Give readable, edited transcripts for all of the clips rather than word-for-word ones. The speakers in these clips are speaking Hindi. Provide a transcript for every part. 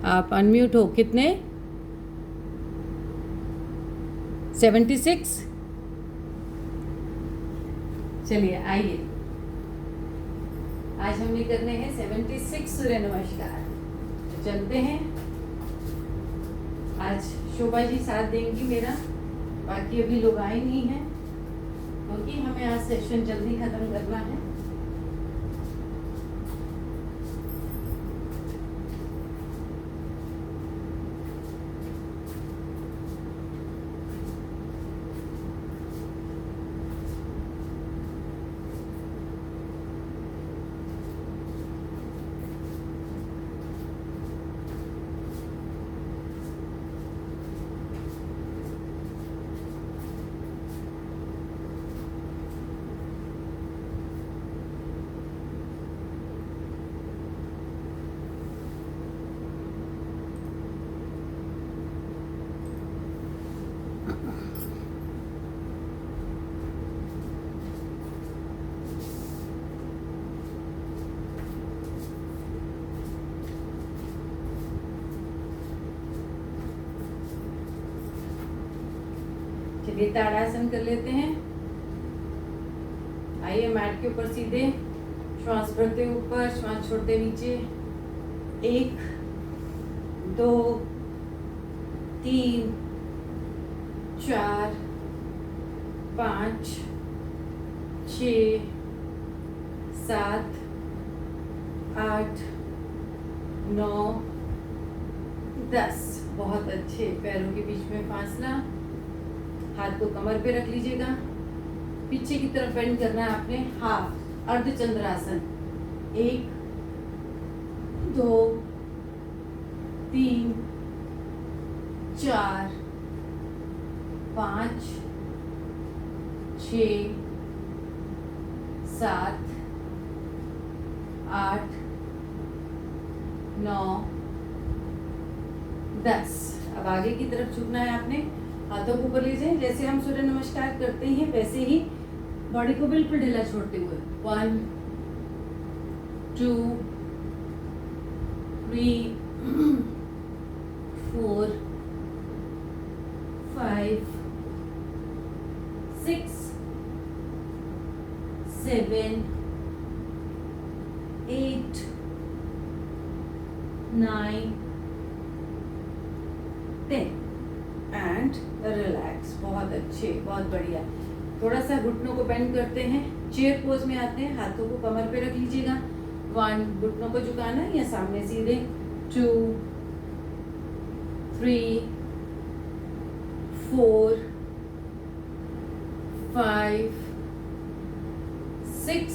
आप अनम्यूट हो। कितने? 76। चलिए आइए, आज हमने करने हैं 76 सूर्य नमस्कार। तो चलते हैं। आज शोभा जी साथ देंगी मेरा, बाकी अभी लोग आए नहीं हैं क्योंकि हमें आज सेशन जल्दी खत्म करना है। चलिए ताड़ासन कर लेते हैं। आइए मैट के ऊपर सीधे, श्वास भरते ऊपर, श्वास छोड़ते नीचे। 1 2 3 4 5 6 7 8 9 10। बहुत अच्छे। पैरों के बीच में फासला, हाथ को कमर पे रख लीजिएगा, पीछे की तरफ बेंड करना है आपने। हाफ अर्धचंद्रासन। 1 2 3 4 5 6 7 8 9 10। अब आगे की तरफ झुकना है आपने, हाथों को ऊपर ले जाएं। जैसे हम सूर्य नमस्कार करते हैं वैसे ही बॉडी को बिल्कुल ढीला छोड़ते हुए। 1 2 3 4 5 6 7 8 9 10 एंड रिलैक्स। बहुत अच्छे, बहुत बढ़िया। थोड़ा सा घुटनों को बेंड करते हैं, चेयर पोज में आते हैं। हाथों को कमर पे रख लीजिएगा। 1 घुटनों को झुकाना है या सामने सीधे। 2 3 4 5 6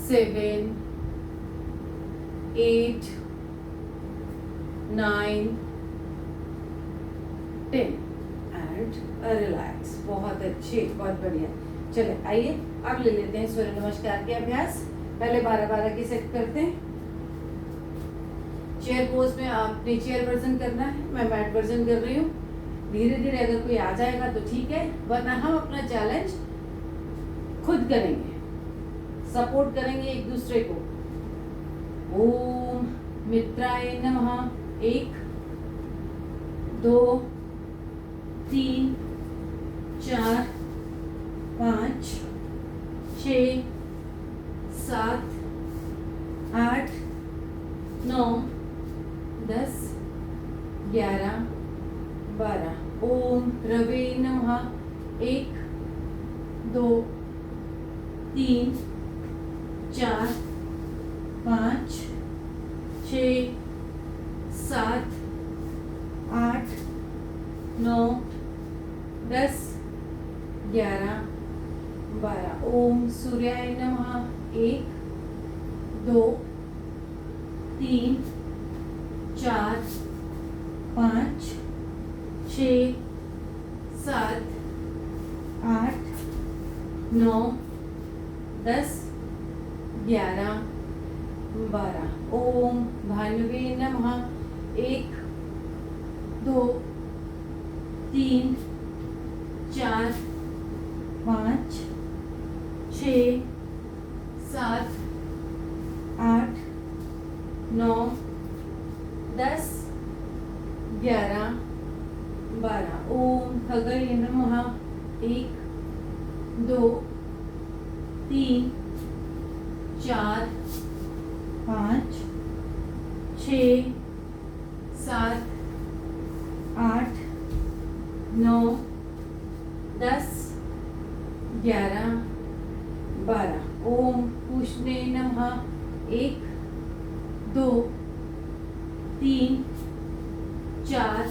7 8 9 10 एंड रिलैक्स। बहुत अच्छे, बहुत बढ़िया। चले आइए अब ले लेते हैं सूर्य नमस्कार के अभ्यास। पहले 12-12 की सेट करते हैं। चेयर पोज में आपने चेयर वर्जन करना है, मैं मैट वर्जन कर रही हूँ। धीरे धीरे अगर कोई आ जाएगा तो ठीक है, वरना हम अपना चैलेंज खुद करेंगे, सपोर्ट करेंगे एक दूसरे को। ओम मित्राय नमः। 1 2 3 4 5 6 7 8 9 10 11 12। ओम रवे नमः। 1 2 3 4 5 6 7 8 9 10 11 12। ओम सूर्याय नमः। 1 2 3 4 5 6 7 8 9 10 11 12। ओम भानुवे नमः। 1 2 3 4 5 6 7 8 9 10 11 12। ओम खगये नमः। 1 2 3 4 5 6 7 8 9 10 11 12। ओम पूष्णे नमः। 1 2 3 4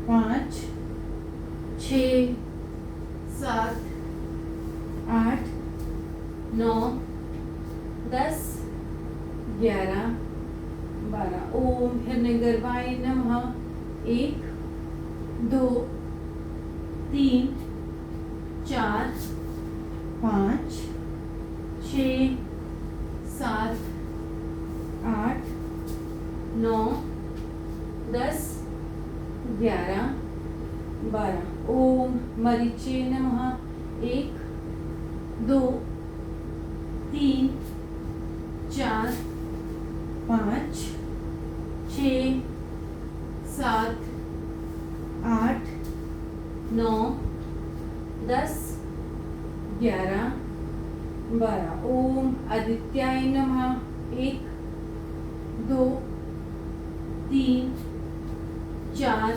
5 6 7 8 9 10 11 12। ओम हिरण्यगर्भाय नमः। 1 2 3 4 5 6 7 8 9 10 11 12। ओम मरीचे नमः। 1 2 3 4 5 6 7 8 9 10 11 12। ओम आदित्याय नमः। 1 2 3 4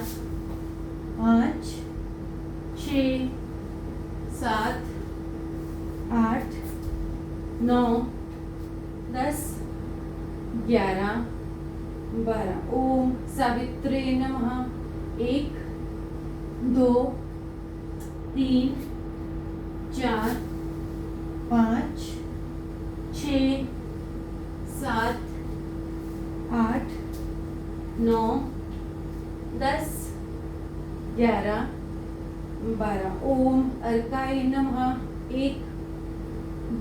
5 6 7 8 9 10 11 12। ओम सावित्रे नमः। 1 2 3 4 5 6 7 8 9 10 11 12। ओम अर्काय नमः। 1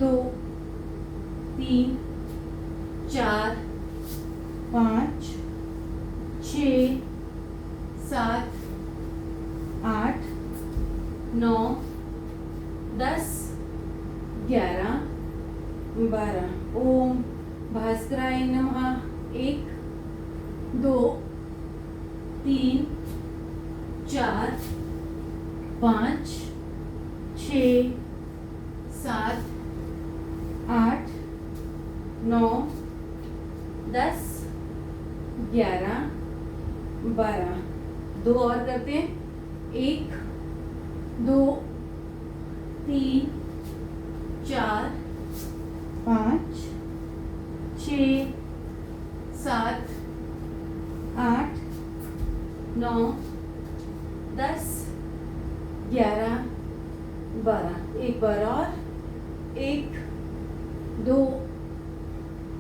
2 3 4 5 6 7 8 9 10 11 12। ओम भास्कराय नमः। 1 2 3 4 5 6 7 8 9 10 11 12। दो और करते हैं। 1 2 3 4 5 6 7 8 9 10 11 12। एक बार और। 1 2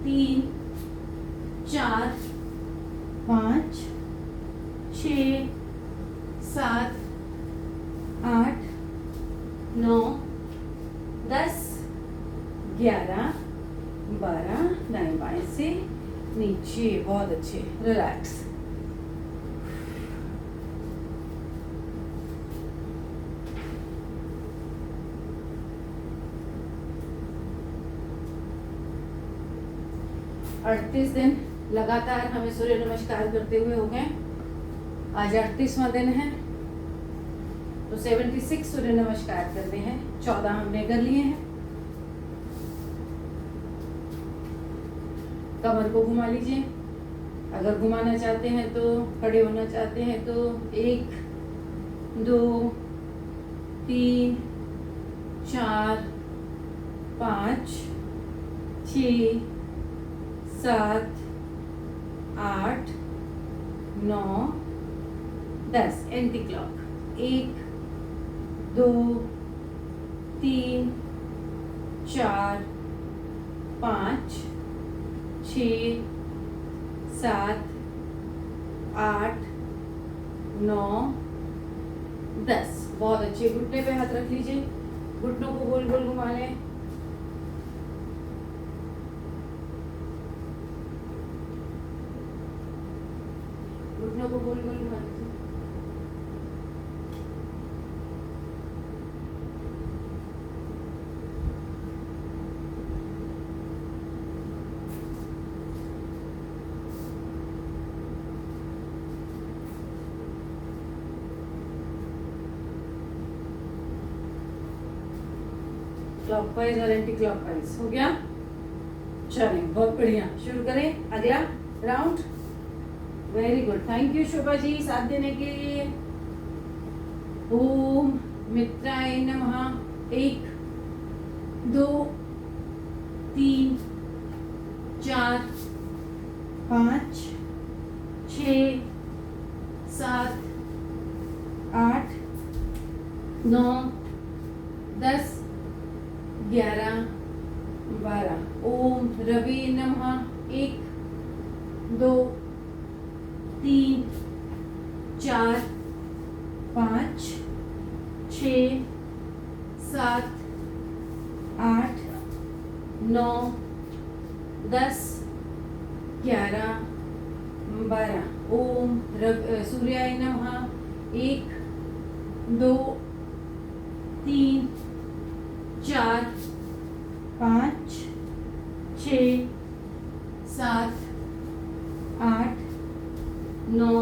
3 4 5 6 7 8 9 10 11 12। दाएं बाएं से नीचे। बहुत अच्छे। रिलैक्स। अड़तीस दिन लगातार हमें सूर्य नमस्कार करते हुए हो गए। आज 38वां दिन है, तो 76 सूर्य नमस्कार करने हैं। 14 हमने कर लिए हैं। कमर को घुमा लीजिए। अगर घुमाना चाहते हैं तो, खड़े होना चाहते हैं तो 1 2 3 4 5 6 7 8 9 10। Anti clock. 1 2 3 4 5 6 7 8 9 10। बहुत अच्छे। घुटने पे हाथ रख लीजिए। घुटनों को गोल गोल घुमा लें। घुटनों को गोल गोल घुमा लीजिए। क्लॉकवाइज और एंटी क्लॉकवाइज। हो गया? चलें, बहुत बढ़िया। शुरू करें अगला round. Very good, thank you Shobha ji साथ देने के लिए। ओम मित्राय नमः। 1 2 3 4 5 6 7 8 9 10 11 12। ओम रवि नमः। 1 2 3 4 5 6 7 8 9 10 11 12। ओम सूर्याय नमः। 1 2 3 4 5 6 7 8 9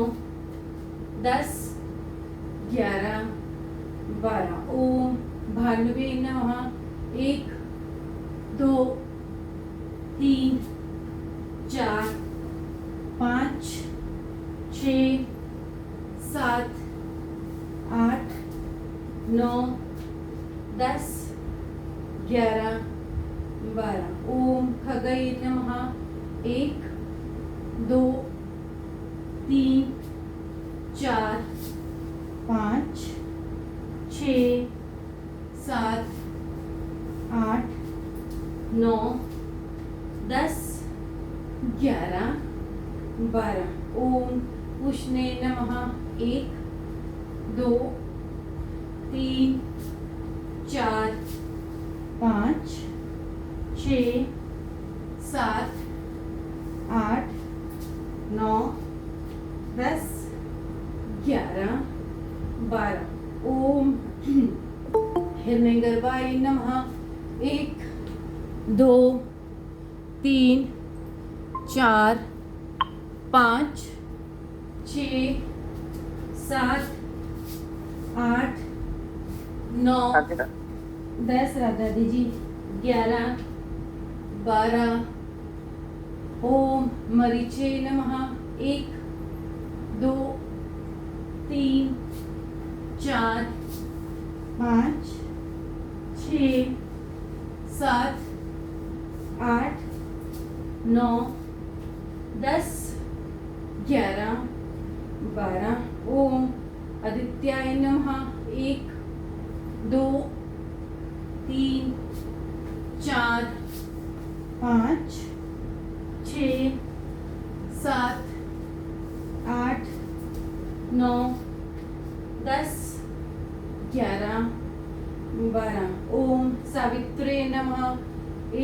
10 11 12। ओम भानुवे नमः। 1 2 3 4 5 6 7 8 9 10 11 12। ओम खगय नमः। 1 2 3 4 5 6 7 8 9 10 11 12। ओम उष्णे नमः। 1 2 3 4 5 6 7 8 9 10 11 12। ओम हिरण्यगर्भाय नमः। 1 2 3 4 5 6 7 8 9 10 राधा दीजी 11 12। ओम मरीचे नमः। 1 2 3 4 5 6 7 8 9 10 11 12। ओम आदित्याय नमः। 1 2 3 4 5 6 7 8 9 10 11 12। ओम सावित्रे नमः।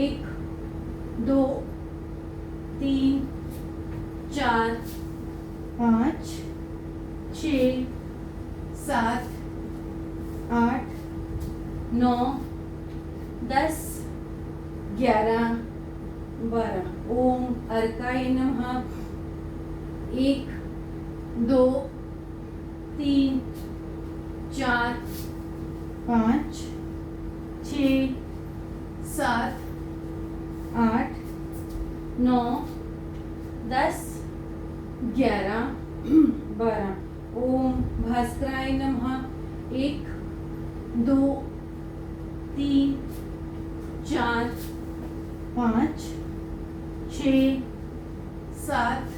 1 2 3 4 5 6 7 8 9 10 11 12। ओम अर्काय नमः। 1 2 3 4 5 6 7 8 9 10 11 12। ओम भास्कराय नमः। 1 2 3 4 5 6 7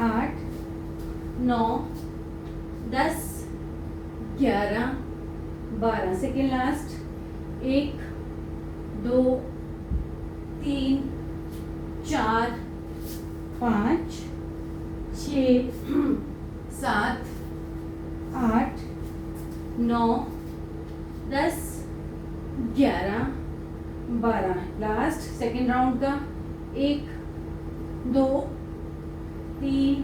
8 9 10 11 12। Second last. 1 2 3 4 5 6 7 8 9 10 11 12। Last second round का। 1 2 3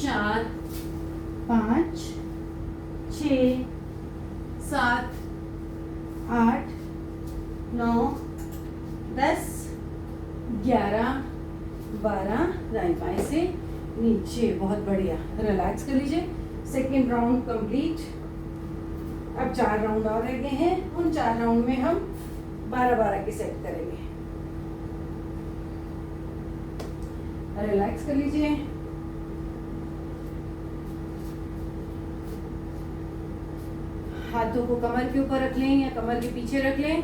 4 5 6 7 8 9 10 11 12। दाएं बाएं से नीचे। बहुत बढ़िया, रिलैक्स कर लीजिए। Second round complete. अब 4 राउंड और रह गए हैं। उन 4 राउंड में हम 12-12 की सेट करेंगे। रिलैक्स कर लीजिए। हाथों को कमर के ऊपर रख लें या कमर के पीछे रख लें।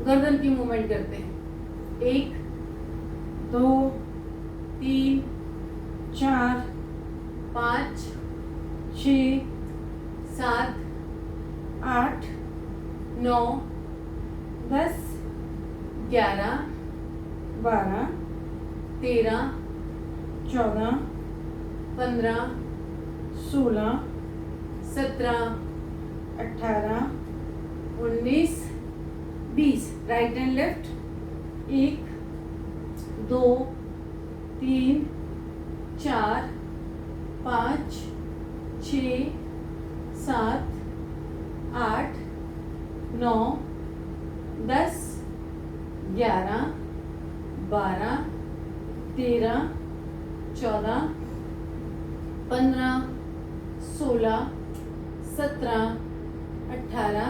गर्दन की मूवमेंट करते हैं। 1 2 3 4 5 6 7 8 9 10 11 12 13 14 15 16 17 18 19 20। Right and left. 1 2 3 4 5 6 7 8 9 10 11 12 13 14 15 16 17 18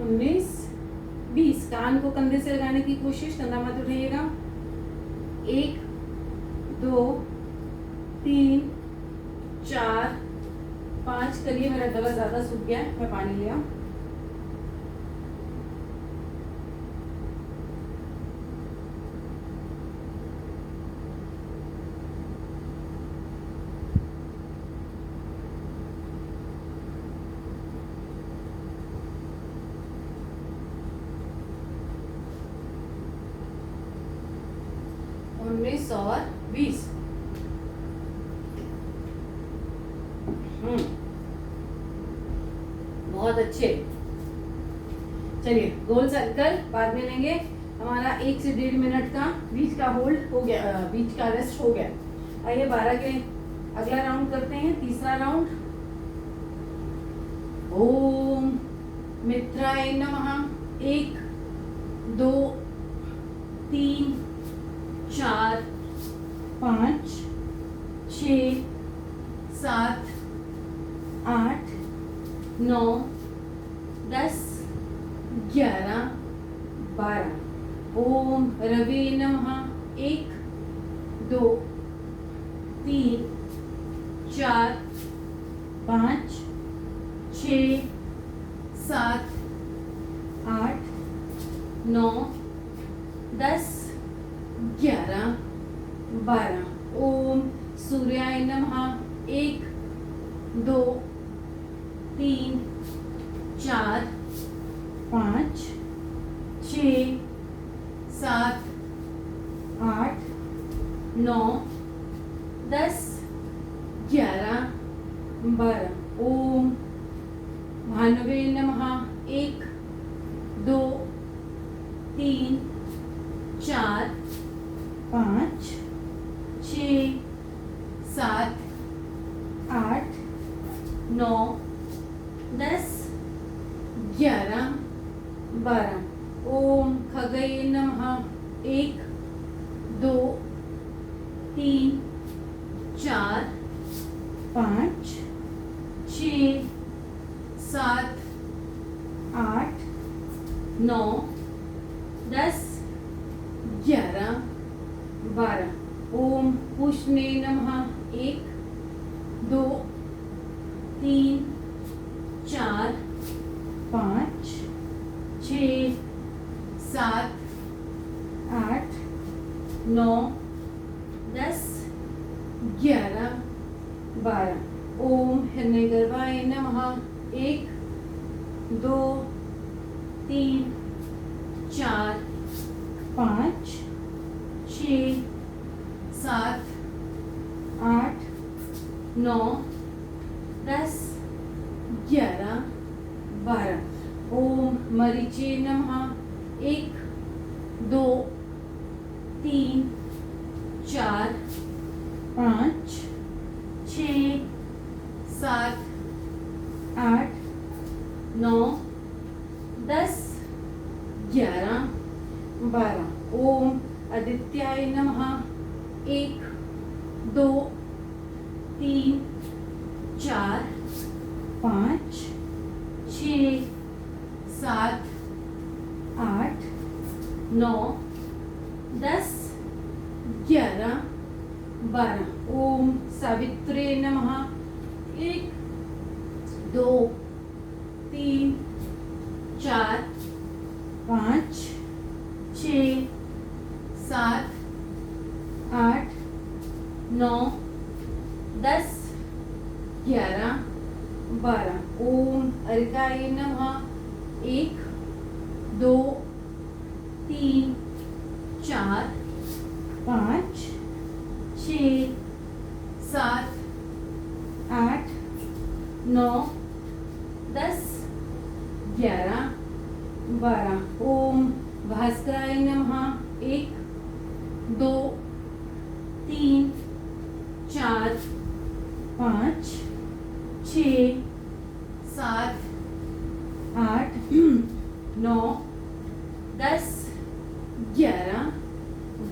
19 20। कान को कंधे से लगाने की कोशिश, कंधा मत उठाइएगा। 1 2 3 4 5 करिए। मेरा गला ज्यादा सूख गया है, मैं पानी ले आऊं। और 20। बहुत अच्छे। चलिए गोल सर्कल बाद में लेंगे। हमारा 1 से 1.5 मिनट का बीच का होल्ड हो गया, बीच का रेस्ट हो गया। आइए 12 के अगला राउंड करते हैं, तीसरा राउंड। ओम मित्राय नमः। 1 2 3 4 5 6 7 8 9 10 11 12। ओम रवे नमः। 1 2 3 4 5 6 7 8 9 10 11 12। ओम सूर्याय नमः। 1 2 3 4 5 6 7 8 9 10 11 12। ओम भानुवे नमः। 1 2 3 4 5 6 7 8 9 10 11 12। ओम खगये नमः। 1 2 3 4 5 6 7 8 9 10 11 12। ओम पुष्णे नमः। 1 2 3 4 5 6 7 8 9 10 11 12। ओम हिरण्यगर्भाय नमः। 1 2 3 4 5 6 7 8 9 10 11 12। ओम मरीचे नमः। 1 2 3 4 5 6 7 8 9 10 11 12। ओम आदित्याय नमः। 1 2 3 4 5 6 7 8 12। ओम सावित्रे नमः। 1 2 3 4 5 6 7 8 9 10 11 12। ओम अर्काय नमः। 1 2 3 4 5 6 7 8 9 10 11 12। ओम भास्कराय नमः। 1 2 3 4 5 6 7 8 9 10 11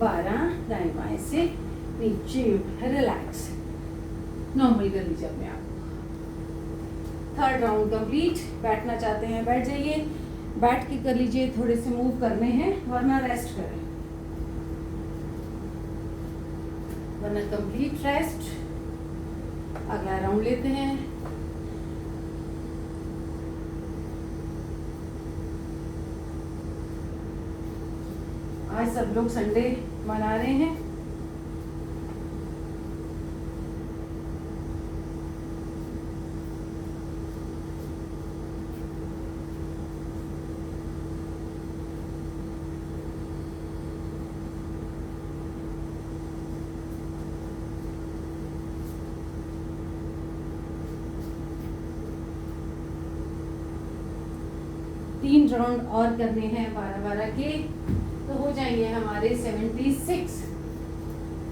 12। दाएं बाएं से नीचे रिलैक्स, नॉर्मल कर लीजिए अपने आप। Third round complete. बैठना चाहते हैं बैठ जाइए, बैठ के कर लीजिए, थोड़े से मूव करने हैं वरना रेस्ट करें, वरना कंप्लीट रेस्ट। अगला राउंड लेते हैं। आज सब लोग संडे मना रहे हैं। तीन राउंड और करने हैं 12-12 के, तो हो जाएंगे हमारे 76।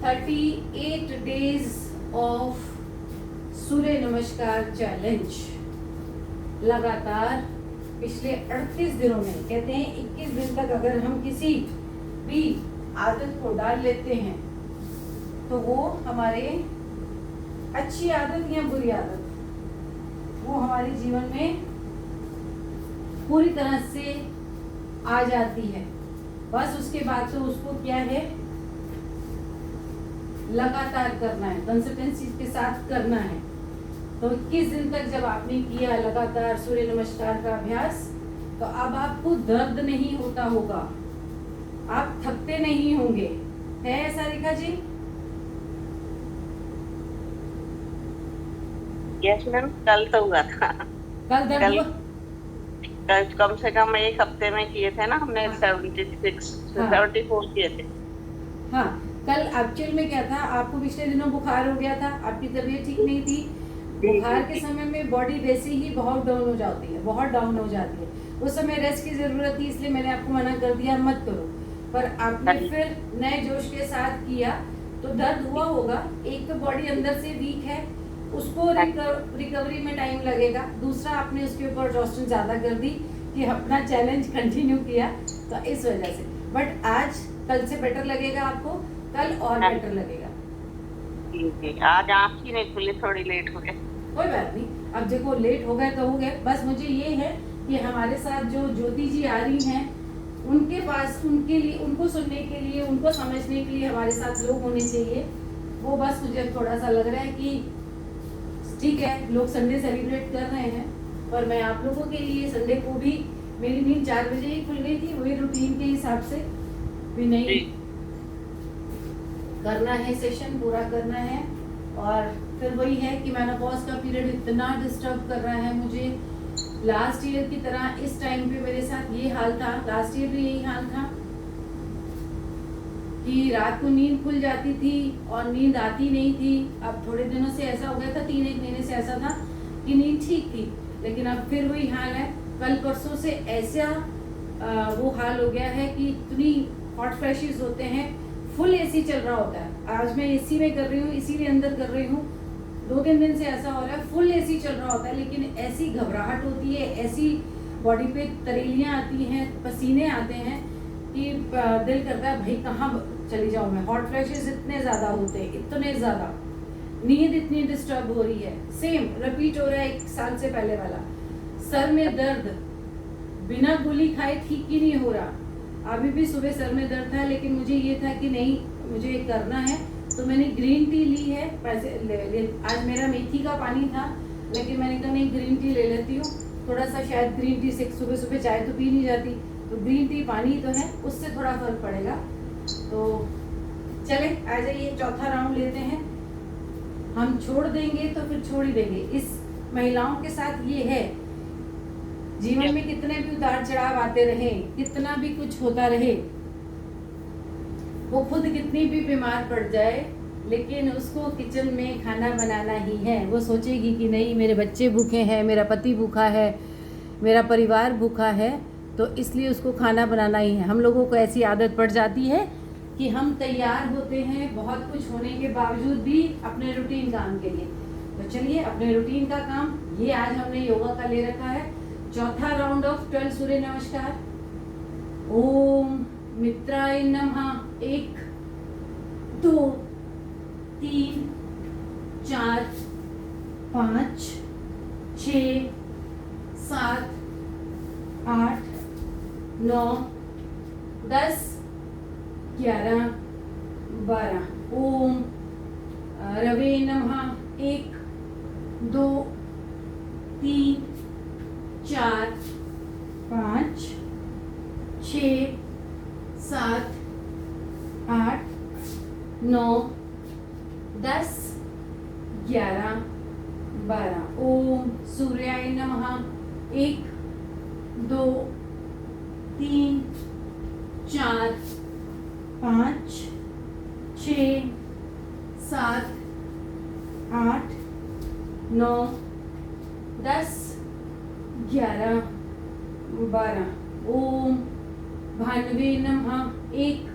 38 डेज ऑफ सूर्य नमस्कार चैलेंज लगातार पिछले 38 दिनों में। कहते हैं 21 दिन तक अगर हम किसी भी आदत को डाल लेते हैं तो वो हमारे अच्छी आदत या बुरी आदत, वो हमारे जीवन में पूरी तरह से आ जाती है। बस उसके बाद तो उसको क्या है, लगातार करना है, कंसिस्टेंसी के साथ करना है। तो 21 दिन तक जब आपने किया लगातार सूर्य नमस्कार का अभ्यास, तो अब आपको दर्द नहीं होता होगा, आप थकते नहीं होंगे। है ऐसा रेखा जी? यस मैम, कल तो हुआ था। कल दर्द हुआ? कम से कम एक हफ्ते में किए थे ना हमने। हाँ। 74 किए थे। हाँ, कल एक्चुअल में क्या था, आपको पिछले दिनों बुखार हो गया था, आपकी तबीयत ठीक नहीं थी। बुखार के समय में बॉडी वैसे ही बहुत डाउन हो जाती है, बहुत डाउन हो जाती है। उस समय रेस्ट की जरूरत थी, इसलिए मैंने आपको मना कर दिया मत करो। पर आपने फिर नए जोश के साथ किया तो दर्द हुआ होगा। एक तो बॉडी अंदर से वीक है, उसको रिकवरी में टाइम लगेगा। दूसरा, आपने उसके ऊपर रोस्टन ज्यादा कर दी कि अपना चैलेंज कंटिन्यू किया, तो इस वजह से। बट आज कल से बेटर लगेगा आपको, कल और बेटर लगेगा। आज आँख ही नहीं खुली, थोड़ी लेट हो गए। कोई बात नहीं, अब देखो लेट हो गए तो हो गए। बस मुझे ये है कि हमारे साथ जो ज्योति जी आ रही हैं, उनके पास, उनके लिए, उनको सुनने के लिए, उनको समझने के लिए हमारे साथ लोग होने चाहिए। वो बस मुझे थोड़ा सा लग रहा है कि ठीक है, लोग संडे सेलिब्रेट कर रहे हैं, पर मैं आप लोगों के लिए संडे को भी, मेरी नींद 4 बजे ही खुल गई थी, वही रूटीन के हिसाब से भी नहीं करना है, सेशन पूरा करना है। और फिर वही है कि मेनोपॉज का पीरियड इतना डिस्टर्ब कर रहा है मुझे। लास्ट ईयर की तरह इस टाइम पे मेरे साथ ये हाल था, लास्ट ईयर भी यही हाल था कि रात को नींद खुल जाती थी और नींद आती नहीं थी। अब थोड़े दिनों से ऐसा हो गया था, 3-1 महीने से ऐसा था कि नींद ठीक थी, लेकिन अब फिर वही हाल है। कल परसों से ऐसा वो हाल हो गया है कि इतनी हॉट फ्लैशेस होते हैं, फुल एसी चल रहा होता है। आज मैं एसी में कर रही हूँ, इसीलिए अंदर कर रही हूँ। 2-3 दिन से ऐसा हो रहा है, फुल एसी चल रहा होता है, लेकिन ऐसी घबराहट होती है, ऐसी बॉडी पे तरेलियां आती हैं, पसीने आते हैं कि दिल करता है भाई कहाँ चली जाऊँ मैं। हॉट फ्लैशेस इतने ज़्यादा होते हैं, इतने ज़्यादा, नींद इतनी डिस्टर्ब हो रही है। सेम रिपीट हो रहा है 1 साल से पहले वाला। सर में दर्द, बिना गोली खाए ठीक ही नहीं हो रहा। अभी भी सुबह सर में दर्द था, लेकिन मुझे ये था कि नहीं, मुझे करना है, तो मैंने ग्रीन टी ली है। आज मेरा मेथी का पानी था, लेकिन मैंने कहा नहीं, ग्रीन टी ले लेती हूँ। थोड़ा सा शायद ग्रीन टी से सुबह सुबह चाय तो पी नहीं जाती, तो ग्रीन टी पानी तो है, उससे थोड़ा फर्क पड़ेगा। तो चले आ जाइए, चौथा राउंड लेते हैं। हम छोड़ देंगे तो फिर छोड़ ही देंगे। इस महिलाओं के साथ ये है, जीवन में कितने भी उतार चढ़ाव आते रहे, कितना भी कुछ होता रहे, वो खुद कितनी भी बीमार पड़ जाए, लेकिन उसको किचन में खाना बनाना ही है। वो सोचेगी कि नहीं, मेरे बच्चे भूखे हैं, मेरा पति भूखा है, मेरा परिवार भूखा है, तो इसलिए उसको खाना बनाना ही है। हम लोगों को ऐसी आदत पड़ जाती है कि हम तैयार होते हैं बहुत कुछ होने के बावजूद भी अपने रूटीन काम के लिए। तो चलिए, अपने रूटीन का काम ये आज हमने योगा का ले रखा है। चौथा राउंड ऑफ 12 सूर्य नमस्कार। ओम मित्राय नमः। 1 2 3 4 5 6 7 8 9 10 11 12। ओम रवे नमः। 1 2 3 4 5 6 7 8 9 10 11 12। ओम सूर्याय नमः। 1 2 3 4 5 6 7 8 9 10 11 12। ओम भानवे नमः। 1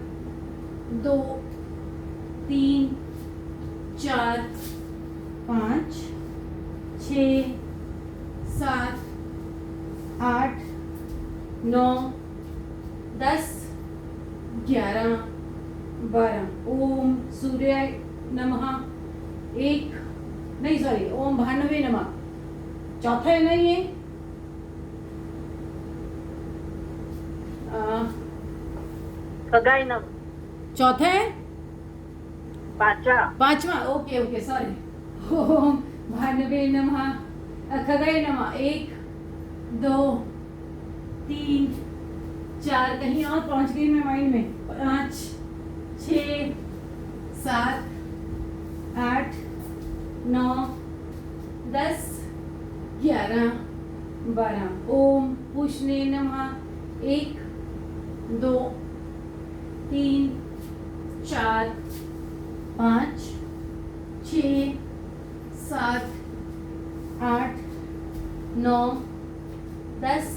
2 3 4 5 6 7 8 9 10 11 12। ओम सूर्याय नमः। 1 नहीं, सॉरी, ओम भानवे नमः। चौथा है ना ये? खगाई नम चौथा है? पांचवा। Okay okay, sorry. ओम भानवे नमः। खगाय नमः। 1 2 3 4, कहीं और पहुंच गई मैं माइंड में। 5 6 7 8 9 10 11 12। ओम पुष्णे नमः। 1 2 3 4 5 6 7 8 9 10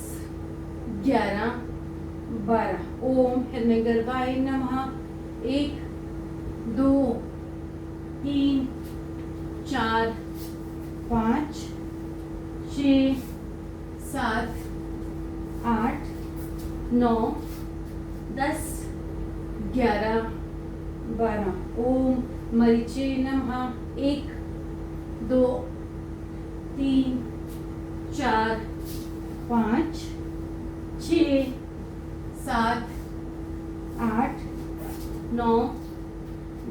11 12। ओम हिरण्यगर्भाय नमः। 1 2 3 4 5 6 7 8 9 10 11 12। ओम मरीचे नमः। 1 2 3 4 5 6 7 8 9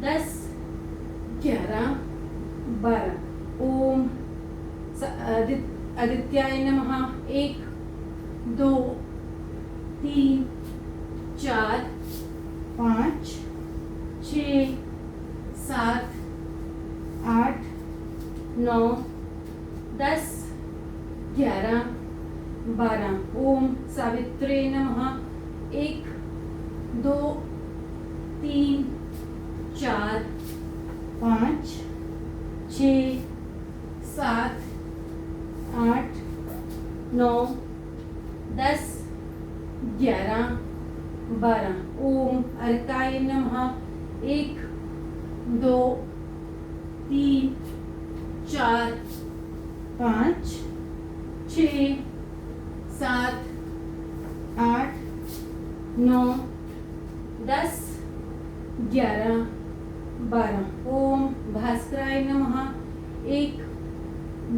10 11 12। ओम आदित्याय नमः। 1 2 3 4 5 6 7 8 9 10 11 12। ओम सावित्रे नमः। 1 2 3 4 5 6 7 8 9 10 11 12। ओम अर्काय नमः। 1 2 3 4 5 6 7 8 9 10 11 12। ओम भास्कराय नमः। 1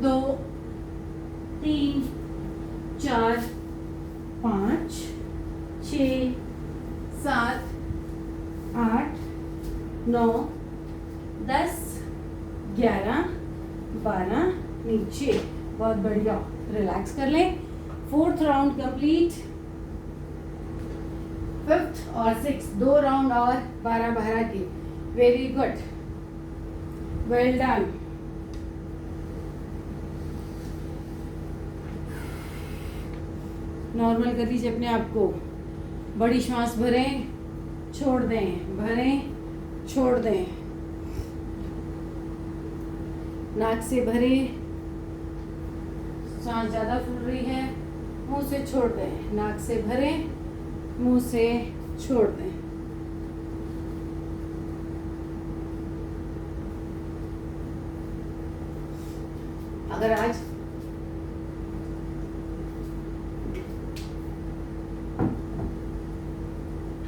2 3 4 5 6 7 8 9 10, 11, 12, नीचे। बहुत बढ़िया, रिलैक्स कर लें। 4th round complete. 5th और 6th 2 राउंड और 12-12 के। Very good, well done. Normal कर दीजिए अपने आप को। बड़ी श्वास भरें, छोड़ दें, भरें, छोड़ दें। नाक से भरें, सांस ज़्यादा फूल रही है, मुंह से छोड़ दें। नाक से भरें, मुंह से छोड़ दें। अगर आज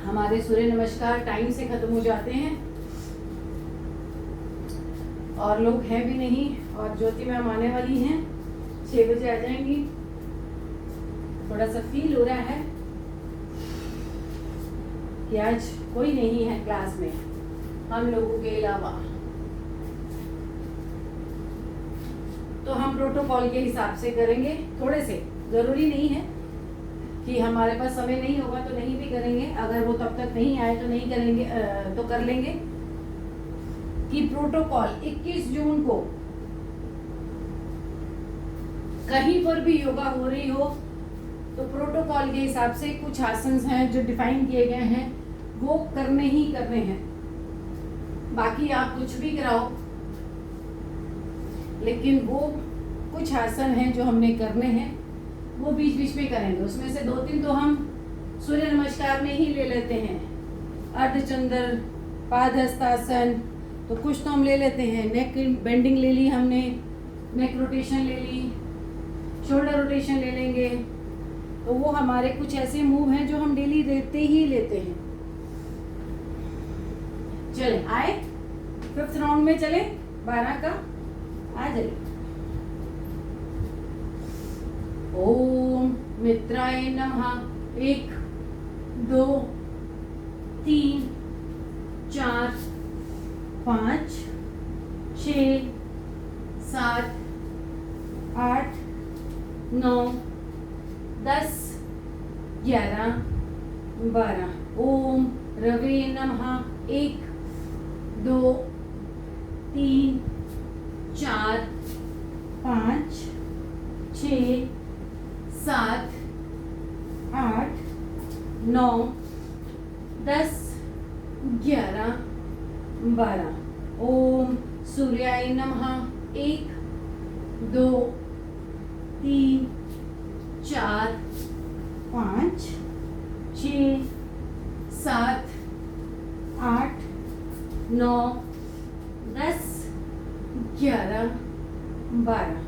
हमारे सूर्य नमस्कार टाइम से खत्म हो जाते हैं और लोग हैं भी नहीं और ज्योति मैम आने वाली हैं, 6 बजे आ जाएंगी, थोड़ा सा फील हो रहा है कि आज कोई नहीं है क्लास में हम लोगों के अलावा। तो हम प्रोटोकॉल के हिसाब से करेंगे, थोड़े से, जरूरी नहीं है कि हमारे पास समय नहीं होगा तो नहीं भी करेंगे, अगर वो तब तक नहीं आए तो नहीं करेंगे, तो कर लेंगे। कि प्रोटोकॉल 21 जून को कहीं पर भी योगा हो रही हो तो प्रोटोकॉल के हिसाब से कुछ आसन हैं जो डिफाइन किए गए हैं वो करने ही करने हैं। बाकी आप कुछ भी कराओ, लेकिन वो कुछ आसन हैं जो हमने करने हैं, वो बीच बीच में करेंगे। उसमें से 2-3 तो हम सूर्य नमस्कार में ही ले लेते हैं। अर्धचंद्र, पादहस्तासन, तो कुछ तो हम ले लेते हैं। नेक बेंडिंग ले ली हमने, नेक रोटेशन ले ली, शोल्डर रोटेशन ले लेंगे। तो वो हमारे कुछ ऐसे मूव हैं जो हम डेली लेते ही लेते हैं। चले आए, 5th राउंड में चले, 12 का आ जाइए। ओम मित्राय नमः। 1, 2, 3, 4, 5, 6, 7, 8, 9, 10, 11, 12। ओम रवे नमः। 1, 2, 3, 4, 5, 6, 7, 8, 9, 10, 11, 12। ओम सूर्याय नमः। 1, 2, 3, 4, 5, 6, 7, 8, 9, 10, 11, 12।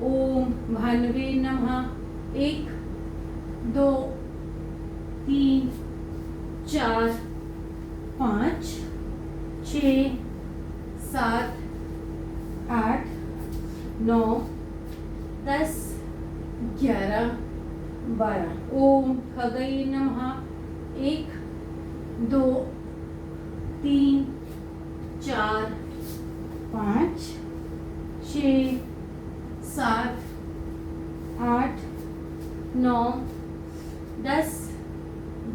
ओम भानवे नमः। 1, 2, 3, 4, 5, 6, 7, 8, 9, 10, 11, 12। ओम खगय नमः। 1, 2, 3, 4, 5, 6, 7, 8, 9, 10,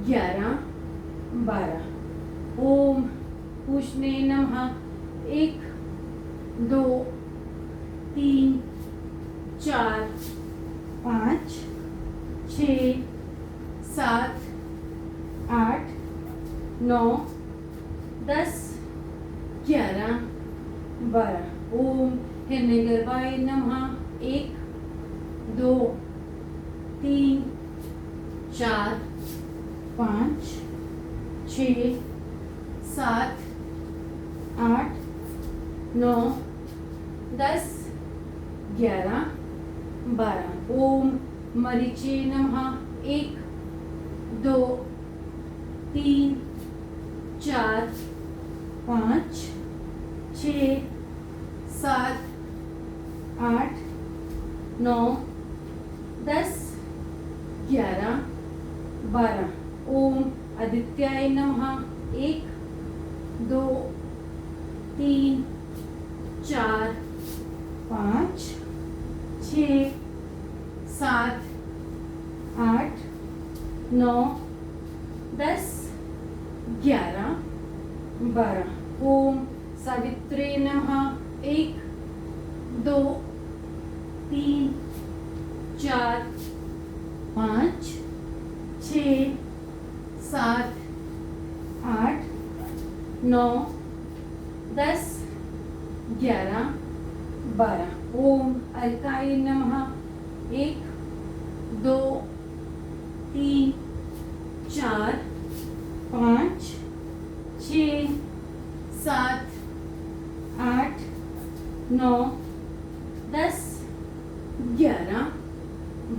11, 12। ओम पुष्णे नमः। 1, 2, 3, 4, 5, 6, 7, 8, 9, 10, 11, 12। ओम हिरण्यगर्भाय नमः। 1, 2, 3, 4, 5, 6, 7, 8, 9, 10, 11, 12। ओम मरीचे नमः। 1, 2, 3, 4, 5, 6, 7, 8, 9, 10, 11, 12। ओम आदित्याय नमः। 1, 2, 3, 4 5 6 7 8 9 10 11 12। ओम सावित्रे नमः। 1 2 3 4 5 6 7 8 9 10 11 12। ओम अर्काय नमः। 1 2 3 4 5 6 7 8 9 10 11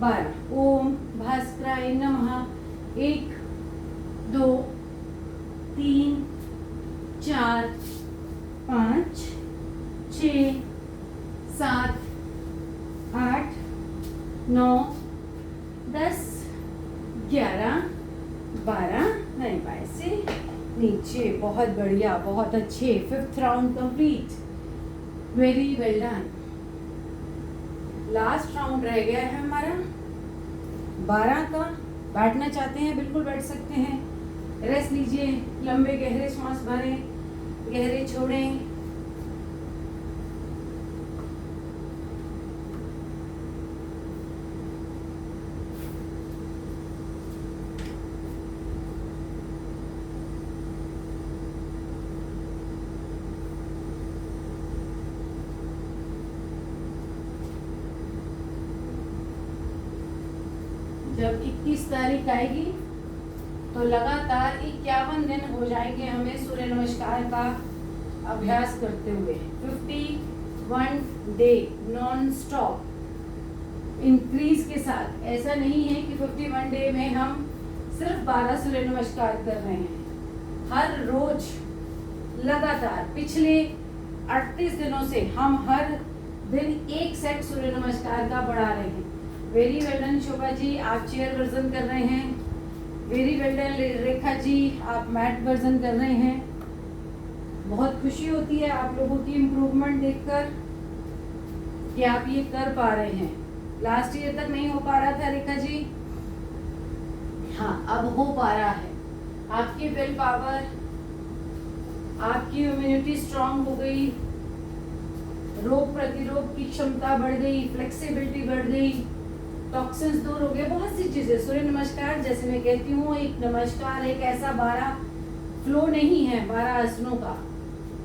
12। ओम भास्कराय नमः। 1 2 3 4 5 6 7 8 9 10 11 12। नहीं पाए से नीचे। बहुत बढ़िया, बहुत अच्छे। 5th round complete. Very well done. Last round रह गया है हमारा 12 का। बैठना चाहते हैं बिल्कुल बैठ सकते हैं। रेस्ट लीजिए, लंबे गहरे सांस भरें, गहरे छोड़ें। जब 21 तारीख आएगी तो लगातार 51 दिन हो जाएंगे हमें सूर्य नमस्कार का अभ्यास करते हुए। 51 डे नॉन स्टॉप इंक्रीज के साथ। ऐसा नहीं है कि 51 डे में हम सिर्फ 12 सूर्य नमस्कार कर रहे हैं। हर रोज लगातार पिछले 38 दिनों से हम हर दिन एक सेट सूर्य नमस्कार का बढ़ा रहे हैं। Very well done Shobha ji, आप चेयर वर्जन कर रहे हैं। Very well done Rekha ji, आप मैट वर्जन कर रहे हैं। बहुत खुशी होती है आप लोगों की इम्प्रूवमेंट देखकर कि आप ये कर पा रहे हैं। लास्ट ईयर तक नहीं हो पा रहा था रेखा जी, हाँ अब हो पा रहा है। आपकी विल पावर, आपकी इम्यूनिटी स्ट्रांग हो गई, रोग प्रतिरोध की क्षमता बढ़ गई, फ्लेक्सिबिलिटी बढ़ गई, टॉक्सिन्स दूर हो गए, बहुत सी चीजें। सूर्य नमस्कार जैसे मैं कहती हूँ, एक नमस्कार एक ऐसा 12 फ्लो नहीं है 12 आसनों का।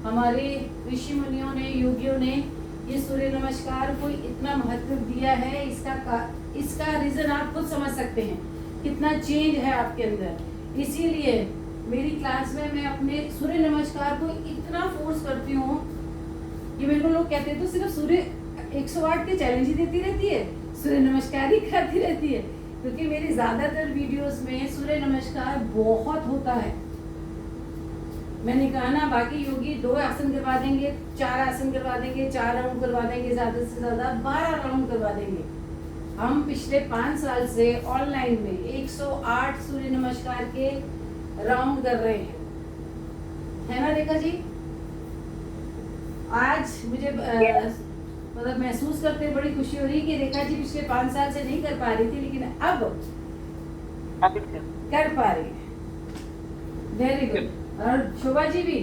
हमारे ऋषि मुनियों ने, योगियों ने ये सूर्य नमस्कार को इतना महत्व दिया है। इसका रीजन आप खुद समझ सकते हैं कितना चेंज है आपके अंदर। इसीलिए मेरी क्लास में मैं अपने सूर्य नमस्कार को इतना फोर्स करती हूँ कि मेरे को लोग कहते हैं तो सिर्फ सूर्य 108 के चैलेंज ही देती रहती है, सूर्य नमस्कार ही करती रहती है। क्योंकि मेरी ज्यादातर वीडियोस में सूर्य नमस्कार बहुत होता है। मैंने कहा ना, बाकी योगी 2 आसन करवा देंगे, 4 आसन करवा देंगे, 4 राउंड करवा देंगे, ज्यादा से ज्यादा 12 राउंड करवा देंगे। हम पिछले 5 साल से ऑनलाइन में 108 सूर्य नमस्कार के राउंड कर रहे हैं, है ना रेखा जी? आज मुझे मतलब महसूस करते बड़ी खुशी हो रही है कि रेखा जी पिछले 5 साल से नहीं कर पा रही थी, लेकिन अब कर पा रही है। Very good. और शोभा जी भी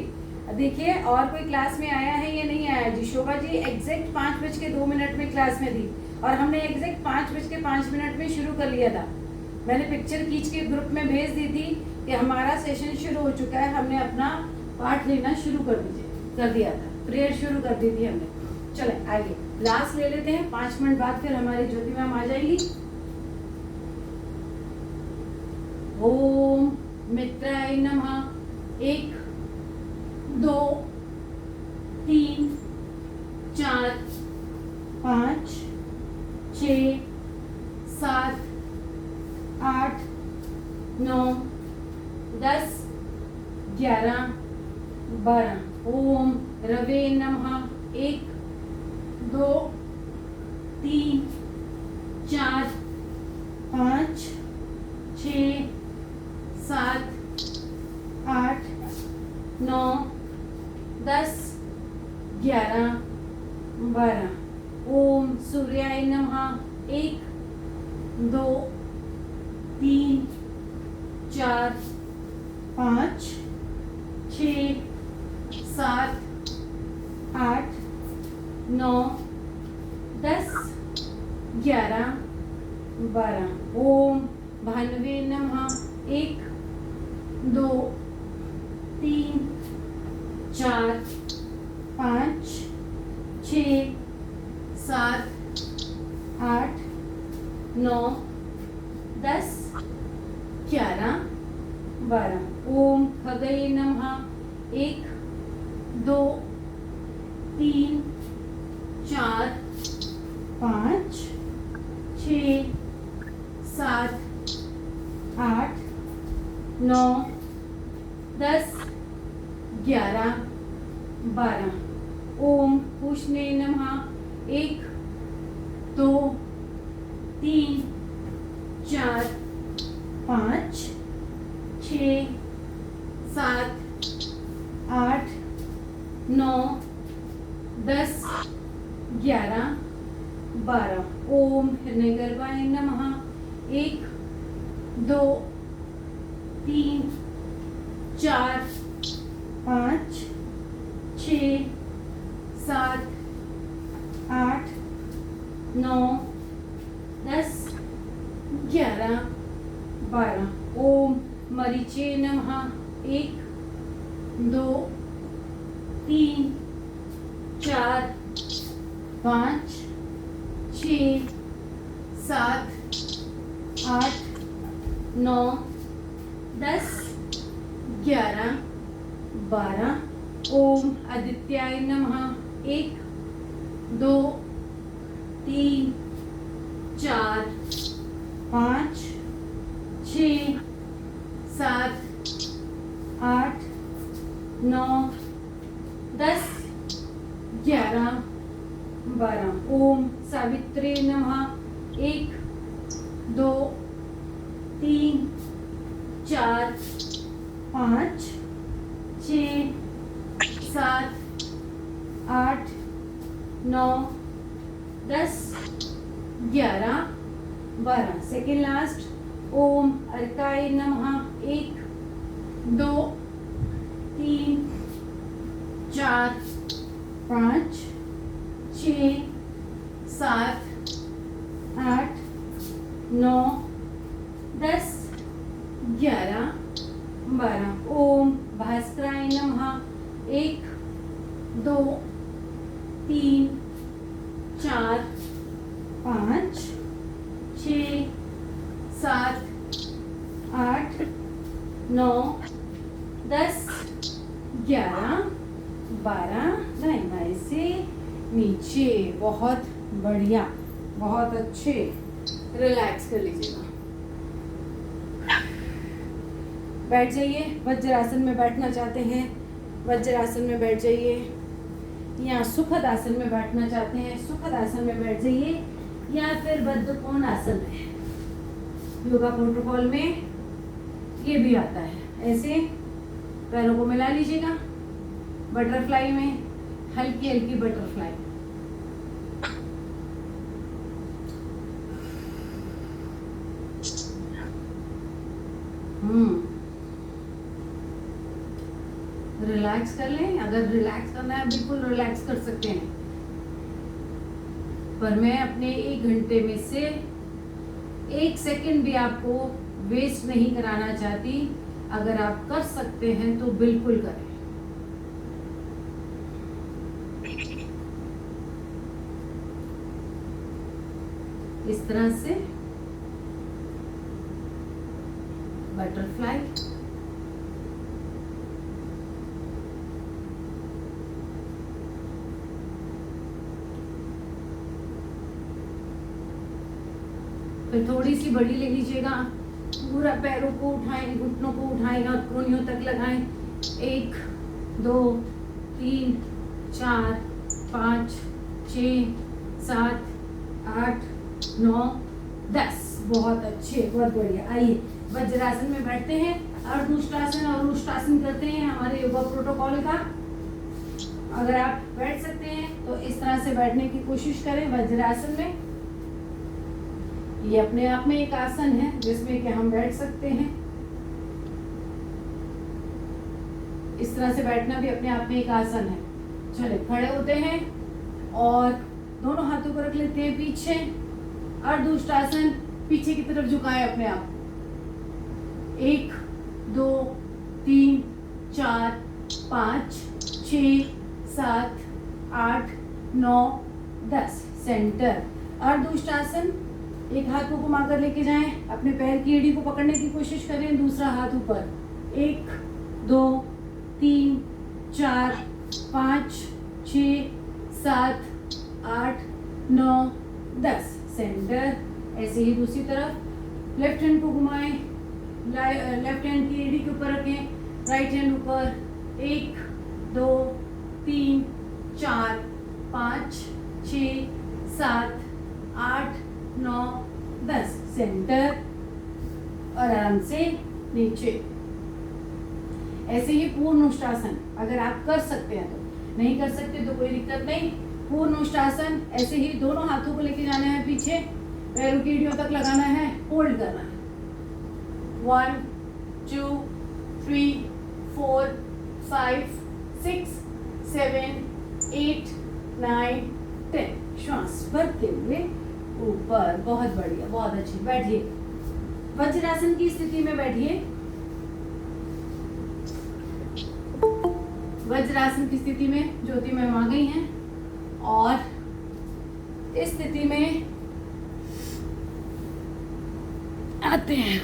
देखिए, और कोई क्लास में आया है या नहीं आया जी? शोभा जी एग्जैक्ट 5:02 में क्लास में थी और हमने एग्जैक्ट 5:05 में शुरू कर लिया था। मैंने पिक्चर खींच के ग्रुप में भेज दी थी कि हमारा सेशन शुरू हो चुका है। हमने अपना पाठ लेना शुरू कर दिया था, प्रेयर शुरू कर दी थी हमने। चले आइए लास्ट ले लेते हैं। 5 मिनट बाद फिर हमारी ज्योति मैम आ जाएगी। ओम मित्राय नमः। 1 2 3 4 5 6 7 8 9 10 11 12। ओम रवे नमः। 1 2 3 4 5 6 7 8 9 10 11 12। ओम सूर्याय नमः। 1 2 3 4 5 6 7 8 9 10 11 12। ओम भानवे नमः। 1 2 3 4 5 6 7 8 9 10 11 12। ओम खगये नमः। 1 2 3 4 5 6 7 8 9 10 11 12। ओम पूषणे नमः। 1 2 3 4 5 6 7 8 9 10 11 12। ओम हिरण्यगर्भाय नमः। 1 2 3 4 5 6 7 8 9 10 11 12। ओम मरीचे नमः। 1 2 3 4 5 6 7 8 9 10 11 12। ओम आदित्याय नमः। 1 2 3 4 5 6 7 8 9 10 11 12। ओम सावित्रे नमः। 1 2 3 4 5 6 7 8 9 10 11 12। Second last. ओम अर्काय नमः। 1 2 3 4 5 6 7 8 9 10 11 12। ओम भास्कराय नमः। 1 2 3 4 5 6 7 8 9 10 11 12। दाएं बाएं से नीचे। बहुत बढ़िया, बहुत अच्छे। रिलैक्स कर लीजिएगा। बैठ जाइए। वज्रासन में बैठना चाहते हैं, वज्रासन में बैठ जाइए। या सुखद आसन में बैठना चाहते हैं, सुखद आसन में बैठ जाइए। या फिर बद्ध कोण आसन में। योगा प्रोटोकॉल में ये भी आता है। ऐसे पैरों को मिला लीजिएगा। बटरफ्लाई में हल्की हल्की बटरफ्लाई। रिलैक्स कर लें। अगर रिलैक्स करना है बिल्कुल रिलैक्स कर सकते हैं, पर मैं अपने 1 घंटे में से 1 सेकंड भी आपको वेस्ट नहीं कराना चाहती। अगर आप कर सकते हैं तो बिल्कुल करें। इस तरह से बटरफ्लाई। फिर थोड़ी सी बड़ी ले लीजिएगा। पूरा पैरों को उठाएं, घुटनों को उठाएं और कोहनियों तक लगाएं। 1 2 3 4 5 6 7 8 9 10। बहुत अच्छे, बहुत बढ़िया। आइए वज्रासन में बैठते हैं। अर्धउष्टासन और उष्टासन करते हैं हमारे योगा प्रोटोकॉल का। अगर आप बैठ सकते हैं तो इस तरह से बैठने की कोशिश करें वज्रासन में। ये अपने आप में एक आसन है जिसमें कि हम बैठ सकते हैं। इस तरह से बैठना भी अपने आप में एक आसन है। चलिए खड़े होते हैं और दोनों हाथों को रख लेते हैं पीछे। अर्धउष्टासन, पीछे की तरफ झुकाएं अपने आप। 1 2 3 4 5 6 7 8 9 10। सेंटर अर्धउष्टासन। एक हाथ को घुमा कर लेके जाएं, अपने पैर की एड़ी को पकड़ने की कोशिश करें, दूसरा हाथ ऊपर। 1 2 3 4 5 6 7 8 9 10। सेंटर। ऐसे ही दूसरी तरफ लेफ्ट हैंड को घुमाएं, लेफ्ट हैंड की एड़ी के ऊपर रखें, राइट हैंड ऊपर। 1 2 3 4 5 6 7 8 9 10। सेंटर और आराम से नीचे। ऐसे ही पूर्ण उष्टासन, अगर आप कर सकते हैं तो, नहीं कर सकते तो कोई दिक्कत नहीं। पूर्ण उष्टासन, ऐसे ही दोनों हाथों को लेके जाना है पीछे, पैरों की एड़ियों तक लगाना है, होल्ड करना है। 1 2 3 4 5 6 7 8 9 10। श्वास भरते हुए ऊपर। बहुत बढ़िया, बहुत अच्छी। बैठिए, वज्रासन की स्थिति में बैठिए। वज्रासन की स्थिति में ज्योति मैम आ गई हैं और इस स्थिति में आते हैं।